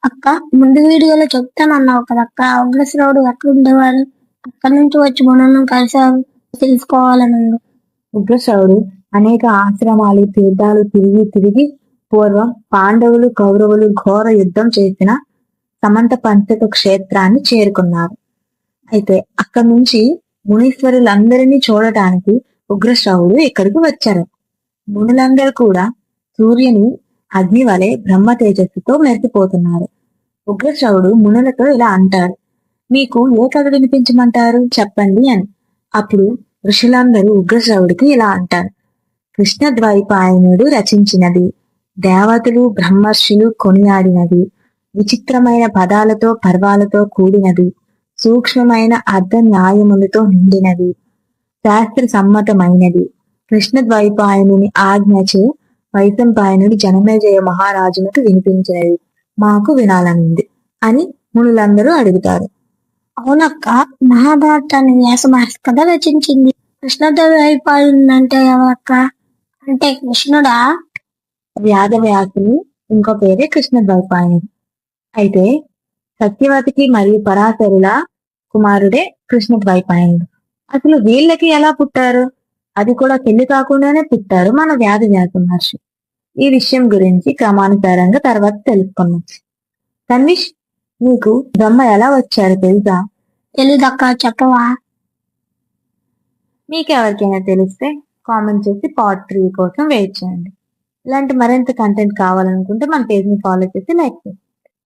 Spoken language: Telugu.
అక్క, ముందు వీడియోలో చెప్తానన్నావు కదక్క, ఉగ్రశ్రవుడు ఎక్కడుండేవాడు? అక్కడి నుంచి వచ్చి మనల్ని కలిసారు, తెలుసుకోవాలని ఉంది. ఉగ్రశ్రవుడు అనేక ఆశ్రమాలు తీర్థాలు తిరిగి తిరిగి పూర్వం పాండవులు కౌరవులు ఘోర యుద్ధం చేసిన సమంత పంచక క్షేత్రాన్ని చేరుకున్నారు. అయితే అక్కడి నుంచి మునీశ్వరులందరినీ చూడటానికి ఉగ్రశ్రవుడు ఇక్కడికి వచ్చారు. మునులందరూ కూడా సూర్యుని అగ్ని వలె బ్రహ్మ తేజస్సుతో మెరిసిపోతున్నారు. ఉగ్రశ్రవుడు మునులతో ఇలా అంటారు, మీకు ఏ కథ వినిపించమంటారు చెప్పండి అని. అప్పుడు ఋషులందరూ ఉగ్రశ్రవుడికి ఇలా అంటారు, కృష్ణద్వైపాయనుడు రచించినది, దేవతలు బ్రహ్మర్షులు కొనియాడినది, విచిత్రమైన పదాలతో పర్వాలతో కూడినది, సూక్ష్మమైన అర్ధ న్యాయములతో నిండినది, శాస్త్ర సమ్మతమైనది, కృష్ణద్వైపాయనుని ఆజ్ఞచే వైశంపాయనుడు జనమేజయ మహారాజునకు వినిపించినది, మాకు వినాలనుంది అని మునులందరూ అడుగుతారు. అవునక్క, మహాభారతాన్ని వ్యాస మహర్షి కథ రచించింది. కృష్ణదేవరాయలు అంటే ఎవరక్క? అంటే కృష్ణుడా? వ్యాసవ్యాసుని ఇంకో పేరే కృష్ణద్వైపాయనుడు. అయితే సత్యవతికి మరియు పరాశరుల కుమారుడే కృష్ణద్వైపాయనుడు. అసలు వీళ్ళకి ఎలా పుట్టారు? అది కూడా పెళ్లి కాకుండానే పుట్టారు మన వ్యాస మహర్షి. ఈ విషయం గురించి క్రమానుసారంగా తర్వాత తెలుసుకున్నాం. తన్విష్, నీకు బ్రహ్మ ఎలా వచ్చారు తెలుసా? తెలీదక్క, చెప్పవా? మీకెవరికైనా తెలిస్తే కామెంట్ చేసి పార్ట్ 3 కోసం వెయిట్ చేయండి. ఇలాంటి మరింత కంటెంట్ కావాలనుకుంటే మన పేజ్ ని ఫాలో చేసి లైక్ చేయండి.